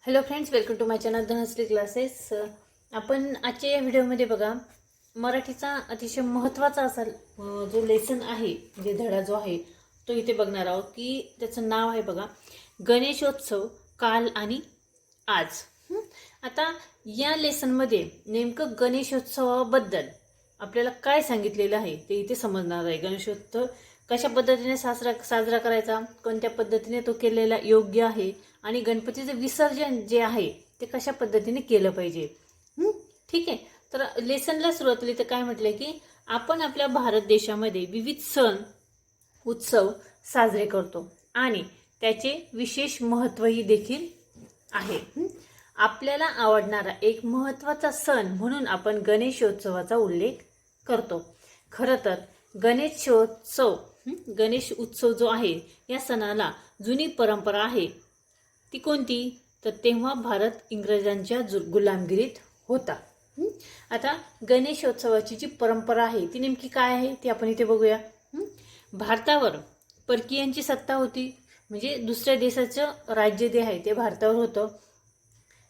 Hello friends, welcome to my channel Dhanashree classes. आपण आजच्या या व्हिडिओमध्ये बघा मराठीचा अतिशय महत्त्वाचा असा जो लेसन आहे, जे धडा जो आहे तो इथे बघणार आहोत की त्याचं नाव आहे बघा गणेशोत्सव काल आणि आज. आता या लेसनमध्ये नेमकं गणेशोत्सवाबद्दल आपल्याला काय सांगितलेलं आहे ते इथे समजणार आहे. गणेशोत्सव कशा पद्धतीने साजरा करायचा, कोणत्या पद्धतीने तो केलेला योग्य आहे आणि गणपतीचं विसर्जन जे आहे ते कशा पद्धतीने केलं पाहिजे. ठीक आहे. तर लेसनला सुरुवातीला तर काय म्हटलंय की आपण आपल्या भारत देशामध्ये विविध सण उत्सव साजरे करतो आणि त्याचे विशेष महत्त्वही देखील आहे. आपल्याला आवडणारा एक महत्त्वाचा सण म्हणून आपण गणेशोत्सवाचा उल्लेख करतो. खरं तर गणेश उत्सव जो आहे या सणाला जुनी परंपरा आहे. ती कोणती? तर तेव्हा भारत इंग्रजांच्या गुलामगिरीत होता. आता गणेशोत्सवाची जी परंपरा आहे ती नेमकी काय आहे ते आपण इथे बघूया. भारतावर परकीयांची सत्ता होती, म्हणजे दुसऱ्या देशाचं राज्य जे आहे ते भारतावर होतं.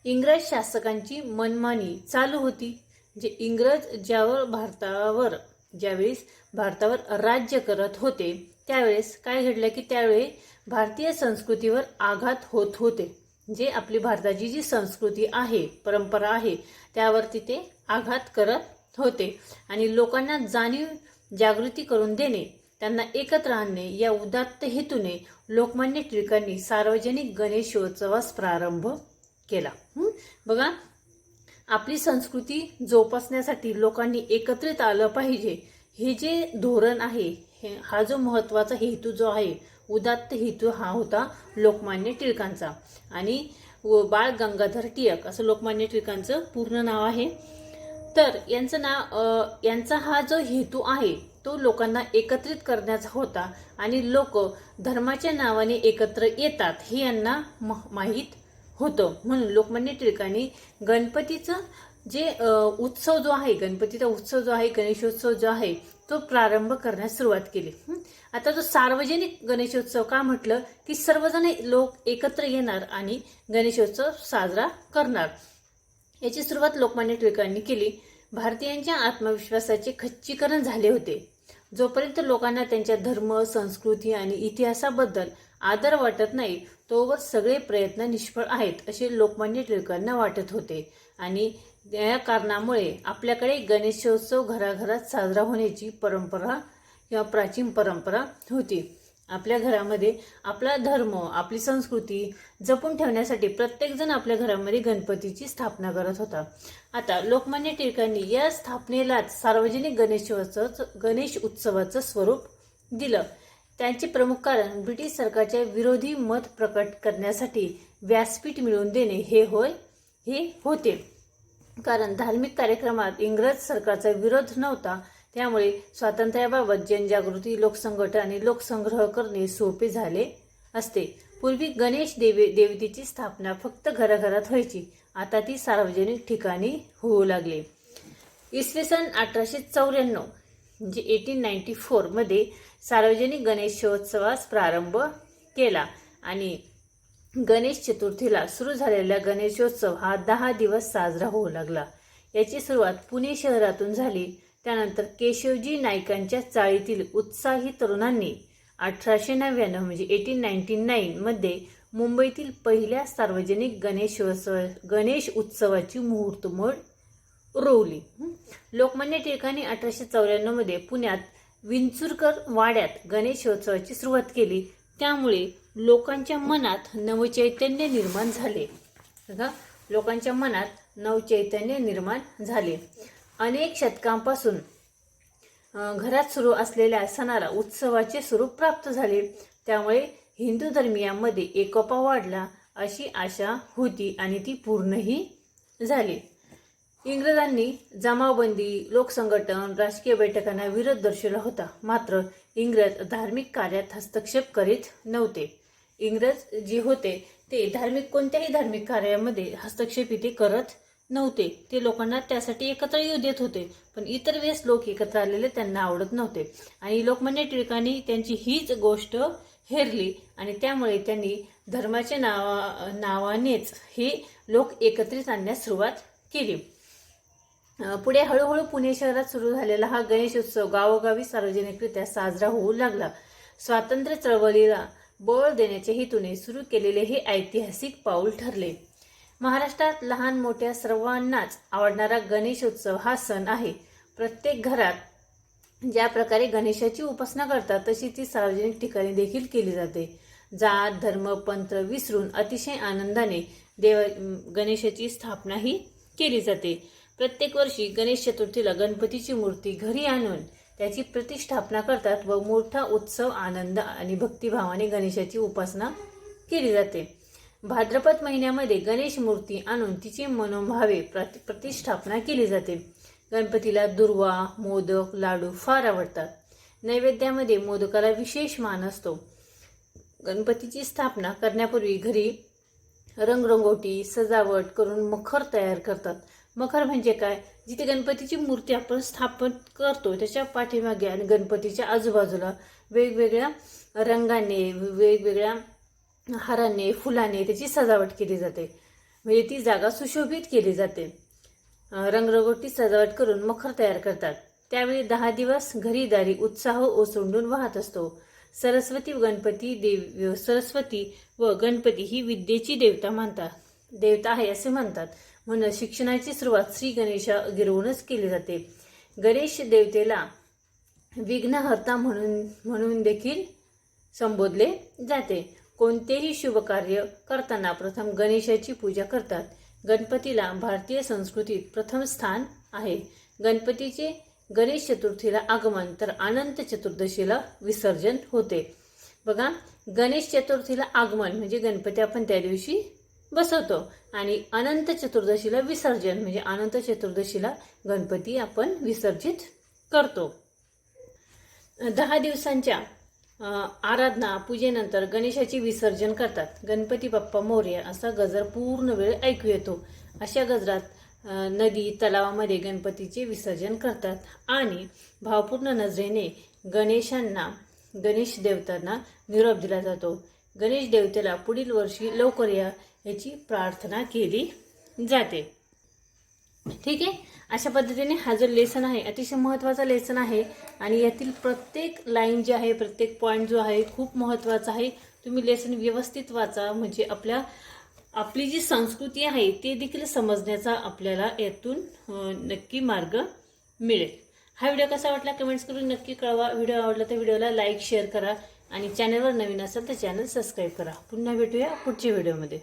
इंग्रज शासकांची मनमानी चालू होती. म्हणजे इंग्रज ज्यावेळेस भारतावर राज्य करत होते त्यावेळेस काय घडलं की त्यावेळी भारतीय संस्कृतीवर आघात होत होते. जे आपली भारताची जी संस्कृती आहे, परंपरा आहे, त्यावरती ते आघात करत होते आणि लोकांना जागृती करून देणे, त्यांना एकत्र आणणे या उदात्त हेतूने लोकमान्य टिळकांनी सार्वजनिक गणेशोत्सवास प्रारंभ केला. बघा, आपली संस्कृती जोपासण्यासाठी लोकांनी एकत्रित आलं पाहिजे, हे जे धोरण आहे, हा जो महत्त्वाचा हेतू जो आहे, उदात्त हेतू हा होता लोकमान्य टिळकांचा. आणि बाळ गंगाधर टिळक असं लोकमान्य टिळकांचं पूर्ण नाव आहे. तर यांचा हा जो हेतू आहे तो लोकांना एकत्रित करण्याचा होता आणि लोक धर्माच्या नावाने एकत्र येतात हे यांना माहीत होतं. म्हणून लोकमान्य टिळकांनी गणपतीचा उत्सव जो आहे गणेशोत्सव जो आहे तो प्रारंभ करण्यास सुरुवात केली. आता जो सार्वजनिक गणेशोत्सव का म्हटलं की सर्वजण लोक एकत्र येणार आणि गणेशोत्सव साजरा करणार. याची सुरुवात लोकमान्य टिळकांनी केली. भारतीयांच्या आत्मविश्वासाचे खच्चीकरण झाले होते. जोपर्यंत लोकांना त्यांच्या धर्म, संस्कृती आणि इतिहासाबद्दल आदर वाटत नाही तोवर सगळे प्रयत्न निष्फळ आहेत असे लोकमान्य टिळकांना वाटत होते. आणि या कारणामुळे आपल्याकडे गणेशोत्सव घराघरात साजरा होण्याची परंपरा किंवा प्राचीन परंपरा होती. आपल्या घरामध्ये आपला धर्म, आपली संस्कृती जपून ठेवण्यासाठी प्रत्येकजण आपल्या घरामध्ये गणपतीची स्थापना करत होता. आता लोकमान्य टिळकांनी या स्थापनेलाच सार्वजनिक गणेश उत्सवाचं स्वरूप दिलं. त्यांचे प्रमुख कारण ब्रिटिश सरकारच्या विरोधी मत प्रकट करण्यासाठी व्यासपीठ मिळवून देणे हे होते. कारण धार्मिक कार्यक्रमात इंग्रज सरकारचा विरोध नव्हता, त्यामुळे स्वातंत्र्याबाबत जनजागृती, लोकसंघटन आणि लोकसंग्रह करणे सोपे झाले असते. पूर्वी गणेश देवतेची स्थापना फक्त घराघरात व्हायची, आता ती सार्वजनिक ठिकाणी होऊ लागली. इसवी सन 1894 म्हणजे 1894 मध्ये सार्वजनिक गणेशोत्सवास प्रारंभ केला आणि गणेश चतुर्थीला सुरू झालेला गणेशोत्सव हा 10 दिवस साजरा होऊ लागला. याची सुरुवात पुणे शहरातून झाली. त्यानंतर केशवजी नाईकांच्या चाळीतील उत्साही तरुणांनी 1899 म्हणजे 1899 मध्ये मुंबईतील पहिल्या सार्वजनिक गणेश उत्सवाची मुहूर्तमेढ रोवली. लोकमान्य टिळकांनी 1894 मध्ये पुण्यात विंचुरकर वाड्यात गणेशोत्सवाची सुरुवात केली. त्यामुळे लोकांच्या मनात नवचैतन्य निर्माण झाले. लोकांच्या मनात नवचैतन्य निर्माण झाले. अनेक शतकांपासून घरात सुरू असलेल्या सणाला उत्सवाचे स्वरूप प्राप्त झाले. त्यामुळे हिंदू धर्मियांमध्ये एकोपा वाढला अशी आशा होती आणि ती पूर्णही झाली. इंग्रजांनी जमावबंदी, लोकसंघटन, राजकीय बैठकांना विरोध दर्शवला होता. मात्र इंग्रज धार्मिक कार्यात हस्तक्षेप करीत नव्हते. इंग्रज जे होते ते कोणत्याही धार्मिक कार्यामध्ये हस्तक्षेप इथे करत नव्हते. ते लोकांना त्यासाठी एकत्र येऊ देत होते, पण इतर वेळेस लोक एकत्र आलेले त्यांना आवडत नव्हते. आणि लोकमान्य टिळकांनी त्यांची हीच गोष्ट हेरली आणि त्यामुळे त्यांनी धर्माच्या नावानेच हे लोक एकत्रित आणण्यास सुरुवात केली. पुढे हळूहळू पुणे शहरात सुरू झालेला हा गणेशोत्सव गावोगावी सार्वजनिकरित्या साजरा होऊ लागला. स्वातंत्र्य चळवळीला बळ देण्याच्या हेतूने सुरू केलेले हे ऐतिहासिक पाऊल ठरले. महाराष्ट्रात लहान मोठ्या सर्वांनाच आवडणारा गणेशोत्सव हा सण आहे. प्रत्येक घरात ज्या प्रकारे गणेशाची उपासना करतात तशी ती सार्वजनिक ठिकाणी देखील केली जाते. जात धर्म पंथ विसरून अतिशय आनंदाने गणेशाची स्थापनाही केली जाते. प्रत्येक वर्षी गणेश चतुर्थीला गणपतीची मूर्ती घरी आणून त्याची प्रतिष्ठापना करतात व मोठा उत्सव आनंद आणि भक्तिभावाने गणेशाची उपासना केली जाते. भाद्रपद महिन्यामध्ये गणेश मूर्ती आणून तिची मनोभावे प्रतिष्ठापना केली जाते. गणपतीला दुर्वा मोदक लाडू फार आवडतात. नैवेद्यामध्ये मोदकाला विशेष मान असतो. गणपतीची स्थापना करण्यापूर्वी घरी रंगरंगोटी सजावट करून मखर तयार करतात. मखर म्हणजे काय? जिथे गणपतीची मूर्ती आपण स्थापन करतो त्याच्या पाठीमागे आणि गणपतीच्या आजूबाजूला वेगवेगळ्या रंगाने वेगवेगळ्या हाराने फुलाने त्याची सजावट केली जाते. म्हणजे ती जागा सुशोभित केली जाते. रंगरंगोटी सजावट करून मखर तयार करतात. त्यावेळी 10 दिवस घरी दारी उत्साह ओसंडून वाहत असतो. सरस्वती व गणपती ही विद्येची देवता आहे असे म्हणतात. म्हणून शिक्षणाची सुरुवात श्री गणेशा गिरवूनच केली जाते. गणेश देवतेला विघ्नहर्ता म्हणून देखील संबोधले जाते. कोणतेही शुभ कार्य करताना प्रथम गणेशाची पूजा करतात. गणपतीला भारतीय संस्कृतीत प्रथम स्थान आहे. गणपतीचे गणेश चतुर्थीला आगमन तर अनंत चतुर्दशीला विसर्जन होते. बघा, गणेश चतुर्थीला आगमन म्हणजे गणपती आपण त्या दिवशी बसवतो आणि अनंत चतुर्दशीला विसर्जन म्हणजे अनंत चतुर्दशीला गणपती आपण विसर्जित करतो. 10 दिवसांच्या आराधना पूजेनंतर गणेशाचे विसर्जन करतात. गणपती बाप्पा मोरया असा गजर पूर्ण वेळ ऐकू येतो. अशा गजरात नदी तलावामध्ये गणपतीचे विसर्जन करतात आणि भावपूर्ण नजरेने गणेश देवतांना निरोप दिला जातो. गणेश देवतेला पुढील वर्षी लवकर याची प्रार्थना केली जाते. ठीक आहे. अशा पद्धतीने हा जो लेसन आहे अतिशय महत्त्वाचा लेसन आहे आणि यातील प्रत्येक लाईन जी आहे प्रत्येक पॉईंट जो आहे खूप महत्त्वाचा आहे. तुम्ही लेसन व्यवस्थित वाचा म्हणजे आपली जी संस्कृती आहे ते देखील समजण्याचा आपल्याला यातून नक्की मार्ग मिळेल. हा व्हिडिओ कसा वाटला कमेंट्स करून नक्की कळवा. व्हिडिओ आवडला तर व्हिडिओला लाईक शेअर करा आणि चॅनलवर नवीन असेल तर चॅनल सबस्क्राईब करा. पुन्हा भेटूया पुढच्या व्हिडिओमध्ये.